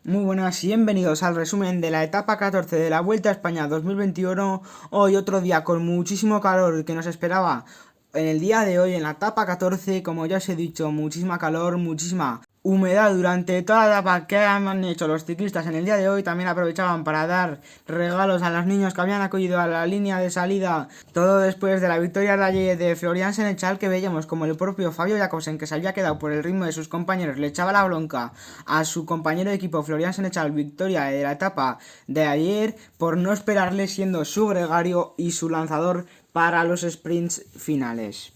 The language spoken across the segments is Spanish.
Muy buenas y bienvenidos al resumen de la etapa 14 de la Vuelta a España 2021. Hoy otro día con muchísimo calor que nos esperaba en el día de hoy en la etapa 14. Como ya os he dicho, muchísima calor, muchísima humedad durante toda la etapa que han hecho los ciclistas en el día de hoy. También aprovechaban para dar regalos a los niños que habían acudido a la línea de salida. Todo después de la victoria de Florian Senechal, que veíamos como el propio Fabio Jakobsen, que se había quedado por el ritmo de sus compañeros, le echaba la bronca a su compañero de equipo Florian Senechal, victoria de la etapa de ayer, por no esperarle, siendo su gregario y su lanzador para los sprints finales.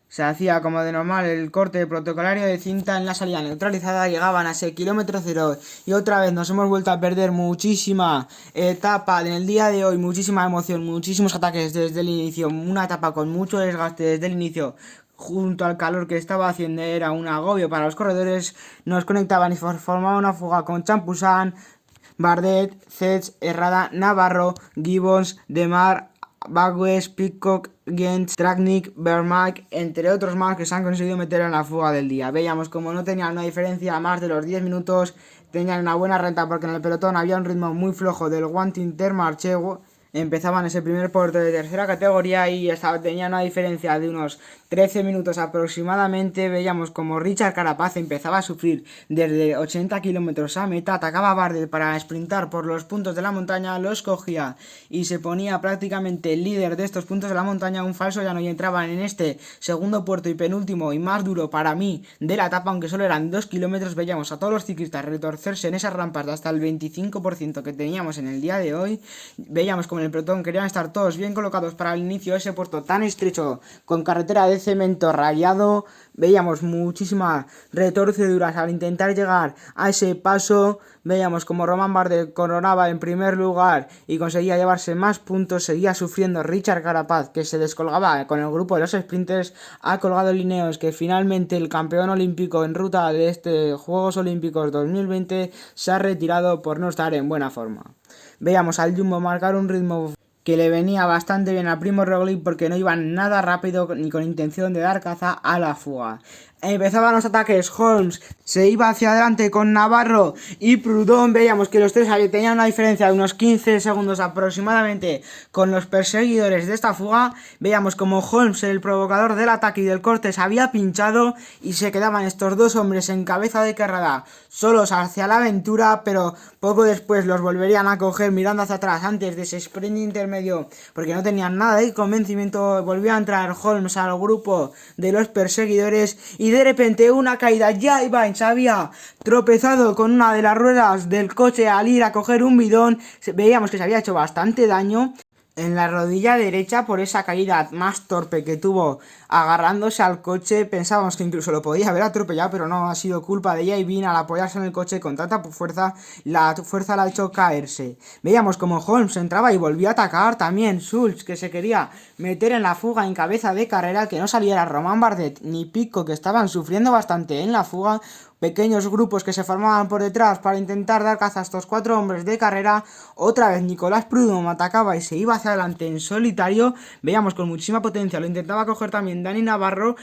Se hacía como de normal el corte protocolario de cinta en la salida neutralizada, llegaban a ese kilómetro cero y otra vez nos hemos vuelto a perder muchísima etapa en el día de hoy, muchísima emoción, muchísimos ataques desde el inicio, una etapa con mucho desgaste desde el inicio. Junto al calor que estaba haciendo era un agobio para los corredores, nos conectaban y formaban una fuga con Champusan, Bardet, Cets, Herrada, Navarro, Gibbons, Demar, Bagües, Pidcock, Gens, Tratnik, Vermaak, entre otros más que se han conseguido meter en la fuga del día. Veíamos como no tenían una diferencia más de los 10 minutos, tenían una buena renta porque en el pelotón había un ritmo muy flojo del Wanty Intermarché. Empezaban ese primer puerto de tercera categoría y tenía una diferencia de unos 13 minutos aproximadamente. Veíamos como Richard Carapaz empezaba a sufrir desde 80 kilómetros a meta, atacaba a Bardet para sprintar por los puntos de la montaña, los cogía y se ponía prácticamente el líder de estos puntos de la montaña. Un falso llano y entraban en este segundo puerto y penúltimo y más duro para mí de la etapa, aunque solo eran 2 kilómetros. Veíamos a todos los ciclistas retorcerse en esas rampas de hasta el 25% que teníamos en el día de hoy. Veíamos como en el pelotón querían estar todos bien colocados para el inicio de ese puerto tan estrecho con carretera de cemento rayado. Veíamos muchísimas retorceduras al intentar llegar a ese paso. Veíamos como Romain Bardet coronaba en primer lugar y conseguía llevarse más puntos. Seguía sufriendo Richard Carapaz, que se descolgaba con el grupo de los sprinters. Ha colgado Lineos, que finalmente el campeón olímpico en ruta de este Juegos Olímpicos 2020 se ha retirado por no estar en buena forma. Veíamos al Jumbo marcar un ritmo que le venía bastante bien a Primo Roglic porque no iba nada rápido ni con intención de dar caza a la fuga. Empezaban los ataques, Holmes se iba hacia adelante con Navarro y Prudhomme. Veíamos que los tres tenían una diferencia de unos 15 segundos aproximadamente con los perseguidores de esta fuga. Veíamos como Holmes, el provocador del ataque y del corte, se había pinchado y se quedaban estos dos hombres en cabeza de carrera solos hacia la aventura, pero poco después los volverían a coger mirando hacia atrás antes de ese sprint intermedio porque no tenían nada de convencimiento. Volvió a entrar Holmes al grupo de los perseguidores y de repente una caída. Ya Ivain se había tropezado con una de las ruedas del coche al ir a coger un bidón. Veíamos que se había hecho bastante daño en la rodilla derecha por esa caída más torpe que tuvo agarrándose al coche. Pensábamos que incluso lo podía haber atropellado, pero no, ha sido culpa de Yavin al apoyarse en el coche con tanta fuerza. La fuerza la ha hecho caerse. Veíamos como Holmes entraba y volvía a atacar también Schultz, que se quería meter en la fuga en cabeza de carrera, que no saliera Romain Bardet ni Pidcock, que estaban sufriendo bastante en la fuga. Pequeños grupos que se formaban por detrás para intentar dar caza a estos cuatro hombres de carrera. Otra vez Nicolas Prudhomme atacaba y se iba hacia adelante en solitario. Veíamos con muchísima potencia, lo intentaba coger también Dani Navarro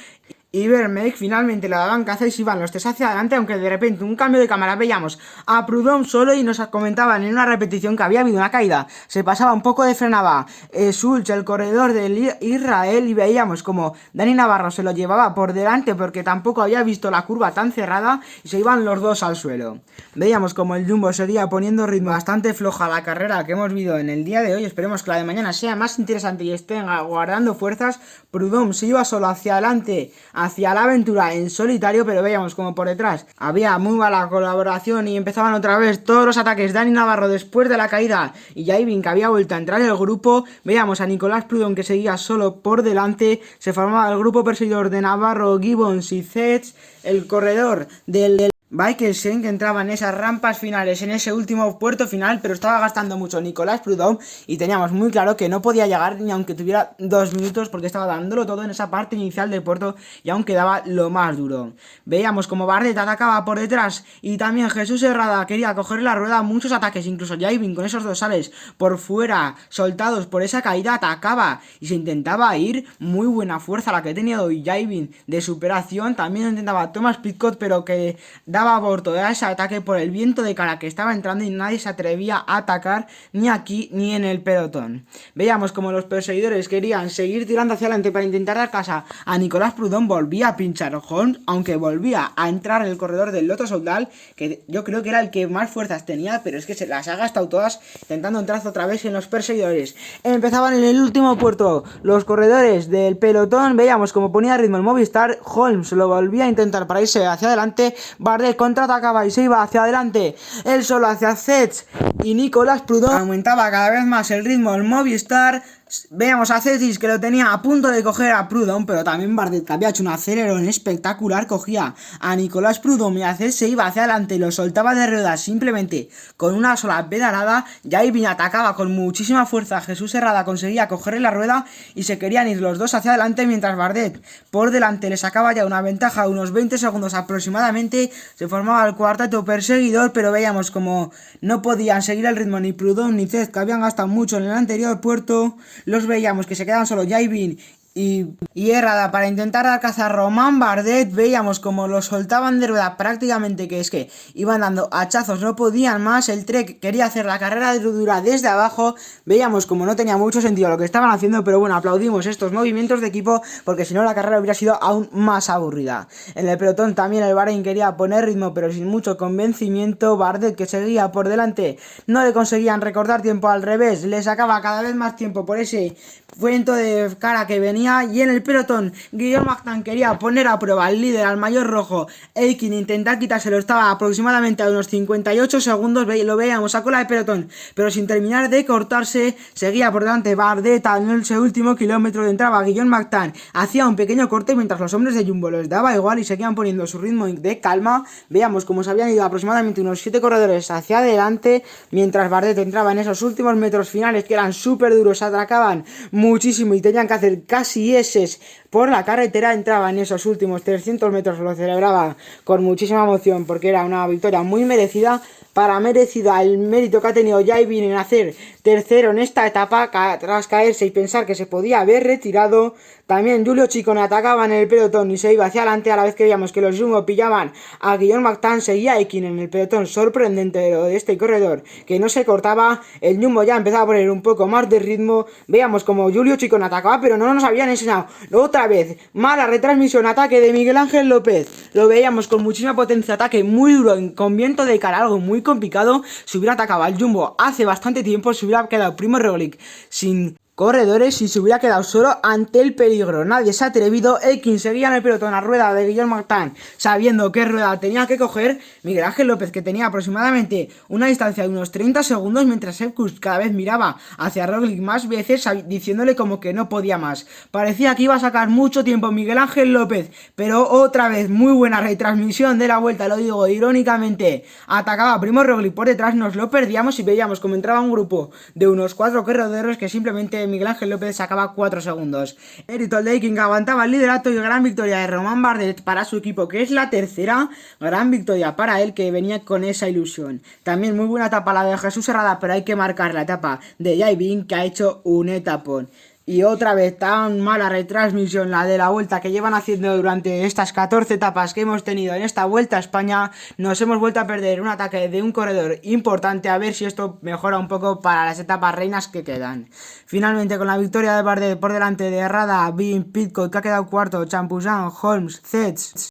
y Vermeek. Finalmente le daban caza y se iban los tres hacia adelante, aunque de repente un cambio de cámara veíamos a Prudhomme solo y nos comentaban en una repetición que había habido una caída. Se pasaba un poco de frenaba Schultz, el corredor del Israel, y veíamos como Dani Navarro se lo llevaba por delante porque tampoco había visto la curva tan cerrada y se iban los dos al suelo. Veíamos como el Jumbo seguía poniendo ritmo bastante floja a la carrera que hemos visto en el día de hoy. Esperemos que la de mañana sea más interesante y estén guardando fuerzas. Prudhomme se iba solo hacia adelante, hacia la aventura en solitario, pero veíamos como por detrás había muy mala colaboración y empezaban otra vez todos los ataques. Dani Navarro después de la caída y Yavin, que había vuelto a entrar en el grupo. Veíamos a Nicolas Prudhomme que seguía solo por delante. Se formaba el grupo perseguidor de Navarro, Gibbons y Cets, el corredor del Mikkelsen, que entraba en esas rampas finales, en ese último puerto final, pero estaba gastando mucho Nicolas Prudhomme y teníamos muy claro que no podía llegar ni aunque tuviera 2 minutos porque estaba dándolo todo en esa parte inicial del puerto y aún quedaba lo más duro. Veíamos como Bardet atacaba por detrás y también Jesús Herrada quería coger la rueda. Muchos ataques, incluso Yavin con esos dorsales por fuera soltados por esa caída atacaba y se intentaba ir. Muy buena fuerza la que tenía hoy Yavin de superación. También intentaba Thomas Pidcock, pero que da daba aborto a ese ataque por el viento de cara que estaba entrando y nadie se atrevía a atacar ni aquí ni en el pelotón. Veíamos como los perseguidores querían seguir tirando hacia adelante para intentar dar casa a Nicolas Prudhomme. Volvía a pinchar Holmes, aunque volvía a entrar en el corredor del Lotto Soudal, que yo creo que era el que más fuerzas tenía, pero es que se las ha gastado todas intentando entrar otra vez en los perseguidores. Empezaban en el último puerto los corredores del pelotón. Veíamos como ponía ritmo el Movistar. Holmes lo volvía a intentar para irse hacia adelante. Bardet contraatacaba y se iba hacia adelante él solo hacia Zets y Nicolas Prudhomme. Aumentaba cada vez más el ritmo el Movistar. Veamos a Cetis que lo tenía a punto de coger a Prudhomme, pero también Bardet, que había hecho un acelerón espectacular, cogía a Nicolas Prudhomme y a Cetis se iba hacia adelante y lo soltaba de ruedas simplemente con una sola pedalada. Jaivin atacaba con muchísima fuerza, Jesús Herrada conseguía cogerle la rueda y se querían ir los dos hacia adelante, mientras Bardet por delante le sacaba ya una ventaja de unos 20 segundos aproximadamente. Se formaba el cuarteto perseguidor, pero veíamos como no podían seguir el ritmo ni Prudhomme ni Cetis, que habían gastado mucho en el anterior puerto. Los veíamos que se quedaban solo Jaivin y Herrada para intentar dar caza a Romain Bardet. Veíamos como lo soltaban de rueda prácticamente, que es que iban dando hachazos, no podían más. El Trek quería hacer la carrera dura desde abajo. Veíamos como no tenía mucho sentido lo que estaban haciendo, pero bueno, aplaudimos estos movimientos de equipo porque si no la carrera hubiera sido aún más aburrida. En el pelotón también el Bahrein quería poner ritmo, pero sin mucho convencimiento. Bardet, que seguía por delante, no le conseguían recortar tiempo, al revés, le sacaba cada vez más tiempo por ese viento de cara que venía. Y en el pelotón Guillaume Martin quería poner a prueba al líder, al mayor rojo Eikin, intentar quitárselo. Estaba aproximadamente a unos 58 segundos, lo veíamos a cola de pelotón, pero sin terminar de cortarse. Seguía por delante Bardet. En ese último kilómetro entraba Guillaume Martin, hacía un pequeño corte mientras los hombres de Jumbo les daba igual y seguían poniendo su ritmo de calma. Veíamos como se habían ido aproximadamente unos 7 corredores hacia adelante, mientras Bardet entraba en esos últimos metros finales que eran súper duros, atracaban muchísimo y tenían que hacer casi eses por la carretera. Entraba en esos últimos 300 metros, lo celebraba con muchísima emoción porque era una victoria muy merecida. Para merecida el mérito que ha tenido Jaivin en hacer tercero en esta etapa tras caerse y pensar que se podía haber retirado. También Giulio Ciccone atacaba en el pelotón y se iba hacia adelante, a la vez que veíamos que los Jumbo pillaban a Guillaume Martin. Seguía Eikin en el pelotón, sorprendente lo de este corredor que no se cortaba. El Jumbo ya empezaba a poner un poco más de ritmo. Veíamos como Giulio Ciccone atacaba, pero no nos habían enseñado otra vez mala retransmisión, ataque de Miguel Ángel López. Lo veíamos con muchísima potencia, ataque muy duro con viento de cara, algo muy complicado. Si hubiera atacado al Jumbo hace bastante tiempo, se hubiera quedado Primo Roglic sin corredores y se hubiera quedado solo ante el peligro. Nadie se ha atrevido. Eikin seguía en el pelotón a rueda de Guillaume Martin, sabiendo qué rueda tenía que coger. Miguel Ángel López, que tenía aproximadamente una distancia de unos 30 segundos, mientras Sepkus cada vez miraba hacia Roglic más veces, diciéndole como que no podía más. Parecía que iba a sacar mucho tiempo Miguel Ángel López, pero otra vez muy buena retransmisión de la vuelta, lo digo irónicamente. Atacaba Primo Roglic por detrás, nos lo perdíamos y veíamos como entraba un grupo de unos 4 corredores que simplemente Miguel Ángel López sacaba 4 segundos. Eric Eikin aguantaba el liderato y gran victoria de Romain Bardet para su equipo, que es la tercera gran victoria para él, que venía con esa ilusión. También muy buena etapa la de Jesús Herrada, pero hay que marcar la etapa de Jaivin, que ha hecho un etapón. Y otra vez tan mala retransmisión la de la vuelta que llevan haciendo durante estas 14 etapas que hemos tenido en esta Vuelta a España. Nos hemos vuelto a perder un ataque de un corredor importante, a ver si esto mejora un poco para las etapas reinas que quedan. Finalmente, con la victoria de Bardet por delante de Herrada, Bin, Pidcock, que ha quedado cuarto, Champoussin, Holmes, Zets,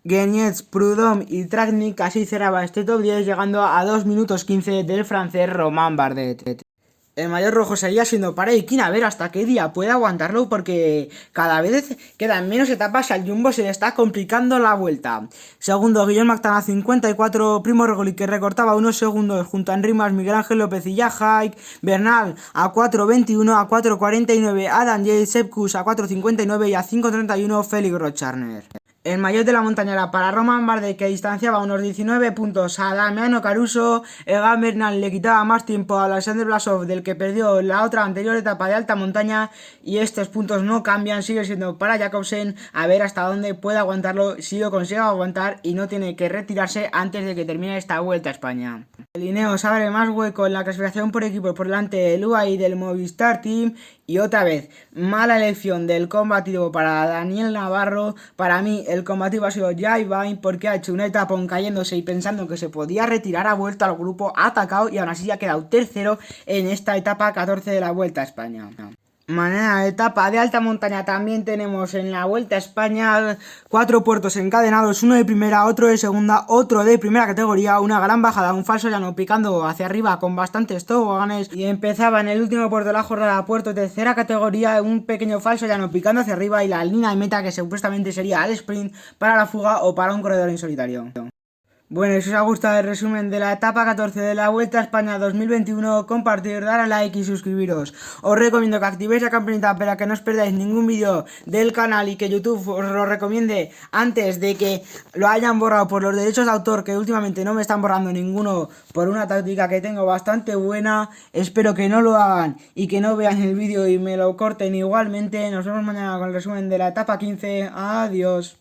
Guenietz, Prudhomme y Tratnik. Así cerraba este top 10, llegando a 2 minutos 15 del francés Romain Bardet. El mayor rojo seguía siendo para Eikin, a ver hasta qué día puede aguantarlo, porque cada vez quedan menos etapas y al Jumbo se le está complicando la vuelta. Segundo, Guillaume Martin a 54, Primo Roglic, que recortaba unos segundos junto a Enric Mas, Miguel Ángel López y Jahaik, Bernal a 4.21, a 4.49, Adam Yates, Sepkus a 4.59 y a 5.31 Félix Rocharner. El maillot de la montañera para Romain Bardet, que distanciaba unos 19 puntos a Damiano Caruso. Egan Bernal le quitaba más tiempo a Alexander Blasov, del que perdió la otra anterior etapa de alta montaña, y estos puntos no cambian, sigue siendo para Jacobsen. A ver hasta dónde puede aguantarlo, si lo consigue aguantar y no tiene que retirarse antes de que termine esta Vuelta a España. El Ineos abre más hueco en la clasificación por equipos por delante del UAE y del Movistar Team. Y otra vez, mala elección del combativo para Daniel Navarro. Para mí, el combativo ha sido Jai Vine porque ha hecho un etapón cayéndose y pensando que se podía retirar, ha vuelto al grupo, ha atacado y aún así ha quedado tercero en esta etapa 14 de la Vuelta a España. Mañana etapa de alta montaña también tenemos en la Vuelta a España 4 puertos encadenados, uno de primera, otro de segunda, otro de primera categoría, una gran bajada, un falso llano picando hacia arriba con bastantes toboganes y empezaba en el último puerto de la jornada, puerto tercera categoría, un pequeño falso llano picando hacia arriba y la línea de meta que supuestamente sería al sprint para la fuga o para un corredor en solitario. Bueno, si os ha gustado el resumen de la etapa 14 de la Vuelta a España 2021, compartir, dar a like y suscribiros. Os recomiendo que activéis la campanita para que no os perdáis ningún vídeo del canal y que YouTube os lo recomiende antes de que lo hayan borrado por los derechos de autor, que últimamente no me están borrando ninguno por una táctica que tengo bastante buena. Espero que no lo hagan y que no vean el vídeo y me lo corten igualmente. Nos vemos mañana con el resumen de la etapa 15. Adiós.